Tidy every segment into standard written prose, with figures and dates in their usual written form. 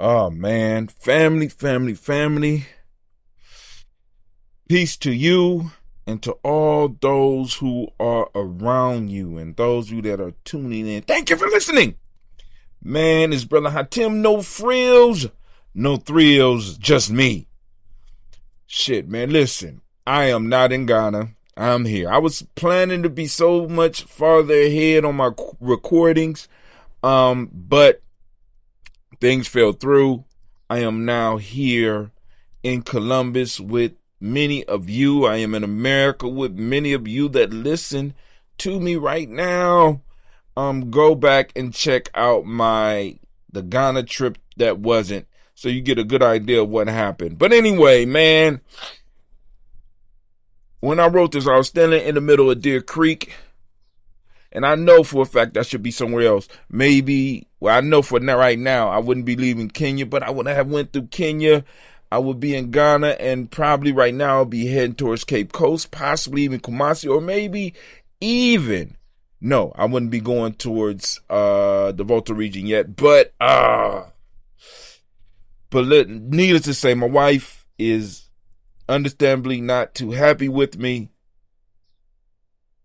Oh man, family, family, family. Peace to you and to all those who are around you and those of you that are tuning in. Thank you for listening. Man, it's Brother Hatim, no frills, no thrills, just me. Shit, man, listen, I am not in Ghana. I'm here. I was planning to be so much farther ahead on my recordings, but things fell through. I am now here in Columbus with many of you. I am in America with many of you that listen to me right now. Go back and check out the Ghana trip that wasn't, so you get a good idea of what happened. But anyway, man, when I wrote this, I was standing in the middle of Deer Creek, and I know for a fact I should be somewhere else. I know for now, right now, I wouldn't be leaving Kenya, but I would have went through Kenya. I would be in Ghana, and probably right now I'll be heading towards Cape Coast, possibly even Kumasi, or maybe even, no, I wouldn't be going towards the Volta region yet, but needless to say, my wife is understandably not too happy with me,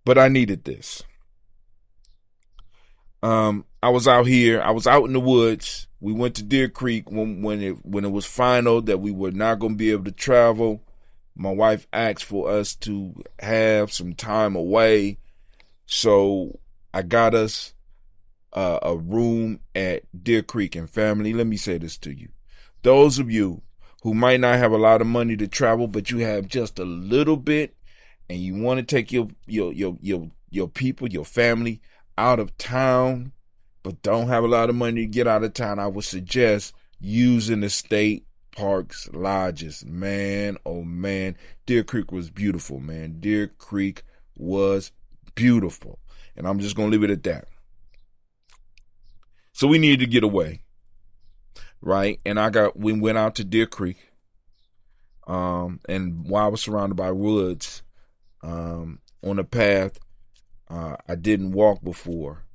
but I needed this. I was out here. I was out in the woods. We went to Deer Creek when it was final that we were not going to be able to travel. My wife asked for us to have some time away, so I got us a room at Deer Creek. And family, let me say this to you: those of you who might not have a lot of money to travel, but you have just a little bit, and you want to take your people, your family out of town, but don't have a lot of money to get out of town, I would suggest using the state parks, lodges. Man, oh man, Deer Creek was beautiful, man. Deer Creek was beautiful. And I'm just going to leave it at that. So we needed to get away, right? And we went out to Deer Creek. And while I was surrounded by woods, on a path I didn't walk before.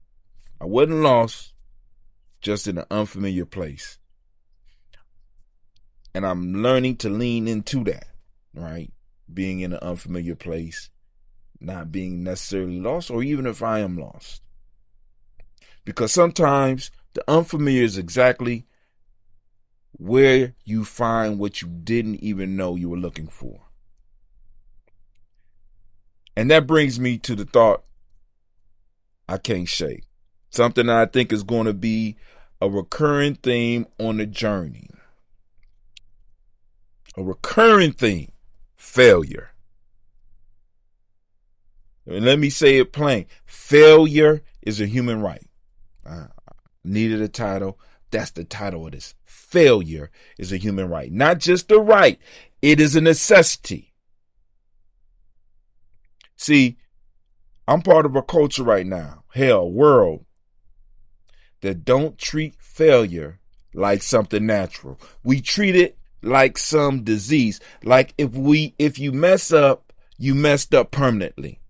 I wasn't lost, just in an unfamiliar place. And I'm learning to lean into that, right? Being in an unfamiliar place, not being necessarily lost, or even if I am lost. Because sometimes the unfamiliar is exactly where you find what you didn't even know you were looking for. And that brings me to the thought I can't shake. Something that I think is going to be a recurring theme on the journey. A recurring theme: failure. And let me say it plain. Failure is a human right. Needed a title. That's the title of this. Failure is a human right. Not just a right. It is a necessity. See, I'm part of a culture right now, world, that don't treat failure like something natural. We treat it like some disease. Like if you mess up, you messed up permanently.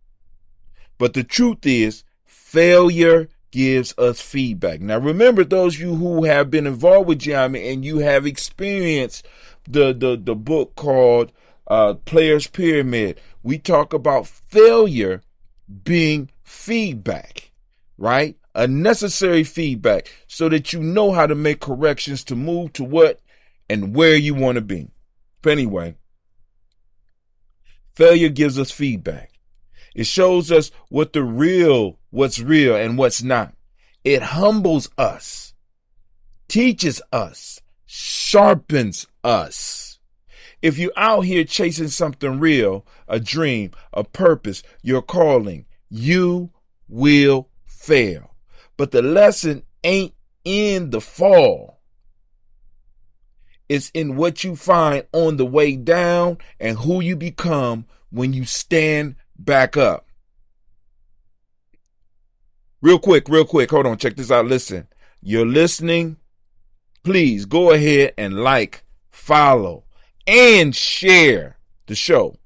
But the truth is, failure gives us feedback. Now remember, those of you who have been involved with Gye-Nyame and you have experienced the book called Player's Pyramid, we talk about failure being feedback, right? A necessary feedback so that you know how to make corrections to move to what and where you want to be. But anyway, failure gives us feedback. It shows us what's real and what's not. It humbles us, teaches us, sharpens us. If you're out here chasing something real, a dream, a purpose, your calling, you will fail. But the lesson ain't in the fall. It's in what you find on the way down and who you become when you stand back up. Real quick. Hold on. Check this out. Listen. You're listening. Please go ahead and like, follow, and share the show.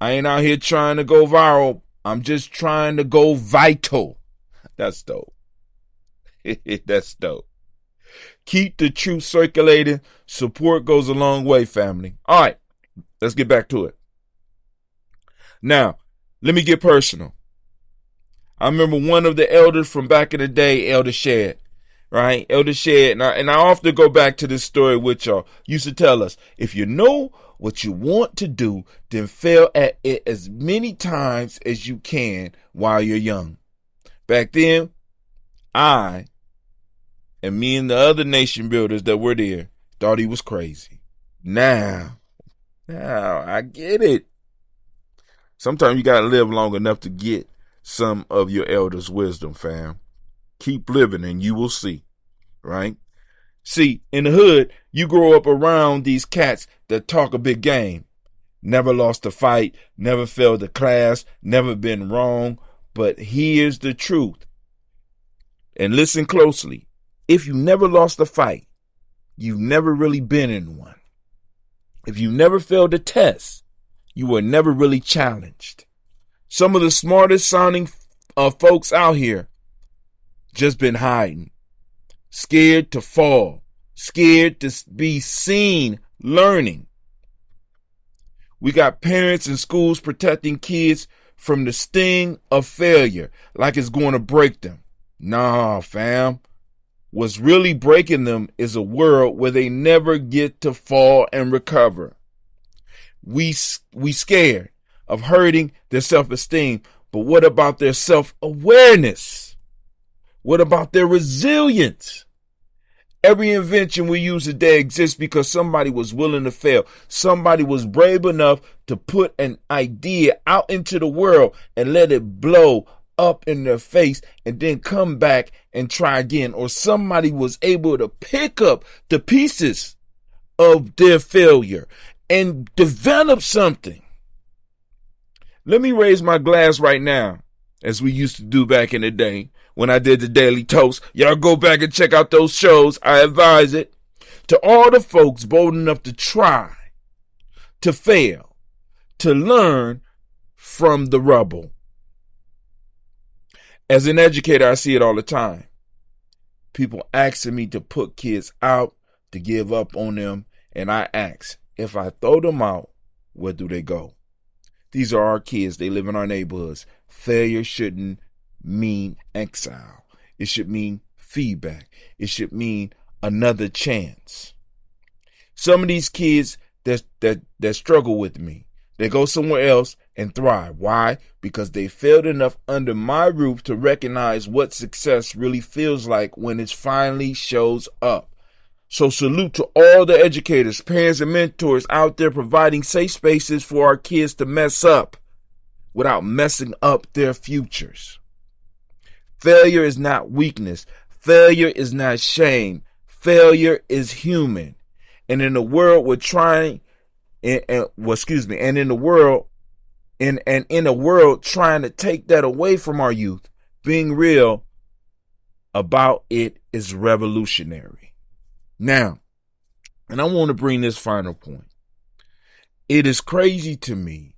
I ain't out here trying to go viral. I'm just trying to go vital. That's dope. That's dope. Keep the truth circulating. Support goes a long way, family. All right, let's get back to it. Now, let me get personal. I remember one of the elders from back in the day, Elder Shed, right? Elder Shed, and I often go back to this story with y'all. Used to tell us, if you know what you want to do, then fail at it as many times as you can while you're young. Back then, I and me and the other nation builders that were there thought he was crazy. Now I get it. Sometimes you got to live long enough to get some of your elders' wisdom, fam. Keep living and you will see, right? See, in the hood, you grow up around these cats that talk a big game. Never lost a fight, never failed a class, never been wrong. But here's the truth. And listen closely. If you never lost a fight, you've never really been in one. If you never failed a test, you were never really challenged. Some of the smartest sounding folks out here just been hiding. Scared to fall. Scared to be seen learning. We got parents and schools protecting kids from the sting of failure like it's going to break them. Nah, fam. What's really breaking them is a world where they never get to fall and recover. We scared of hurting their self-esteem, but what about their self-awareness? What about their resilience? Every invention we use today exists because somebody was willing to fail. Somebody was brave enough to put an idea out into the world and let it blow up in their face and then come back and try again. Or somebody was able to pick up the pieces of their failure and develop something. Let me raise my glass right now, as we used to do back in the day when I did the Daily Toast. Y'all go back and check out those shows. I advise it. To all the folks bold enough to try, to fail, to learn from the rubble. As an educator, I see it all the time. People asking me to put kids out, to give up on them, and I ask, if I throw them out, where do they go? These are our kids. They live in our neighborhoods. Failure shouldn't mean exile. It should mean feedback. It should mean another chance. Some of these kids that struggle with me, they go somewhere else and thrive. Why? Because they failed enough under my roof to recognize what success really feels like when it finally shows up. So salute to all the educators, parents, and mentors out there providing safe spaces for our kids to mess up without messing up their futures. Failure is not weakness. Failure is not shame. Failure is human. And in a world we're trying, in a world trying to take that away from our youth, being real about it is revolutionary. Now, and I want to bring this final point. It is crazy to me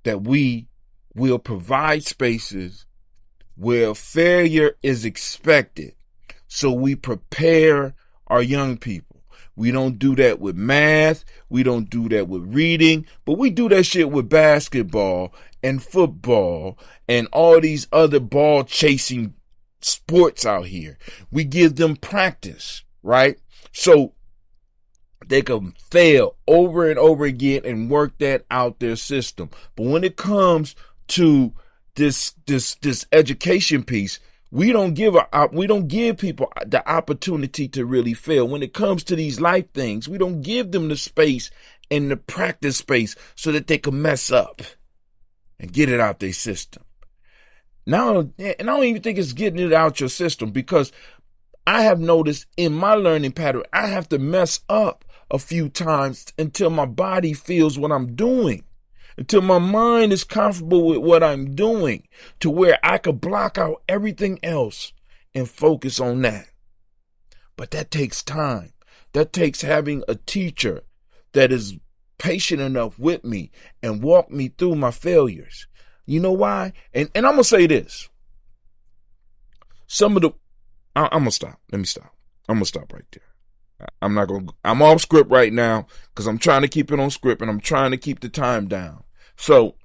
that we will provide spaces where failure is expected, so we prepare our young people. We don't do that with math. We don't do that with reading, but we do that shit with basketball and football and all these other ball chasing sports out here. We give them practice, right? So they can fail over and over again and work that out their system. But when it comes to this education piece, we don't give people the opportunity to really fail. When it comes to these life things, we don't give them the space and the practice space so that they can mess up and get it out their system. Now, and I don't even think it's getting it out your system, because I have noticed in my learning pattern, I have to mess up a few times until my body feels what I'm doing, until my mind is comfortable with what I'm doing, to where I could block out everything else and focus on that. But that takes time. That takes having a teacher that is patient enough with me and walk me through my failures. You know why? And I'm going to say this. I'm going to stop. Let me stop. I'm gonna stop right there. I'm off script right now because I'm trying to keep it on script and I'm trying to keep the time down. So,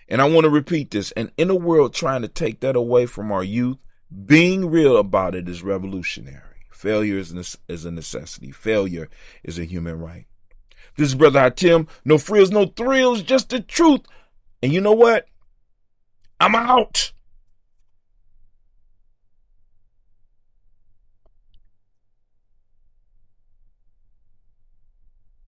and I want to repeat this, and in a world trying to take that away from our youth, being real about it is revolutionary. Failure is a necessity. Failure is a human right. This is Brother Hatim. No frills, no thrills, just the truth. And you know what? I'm out.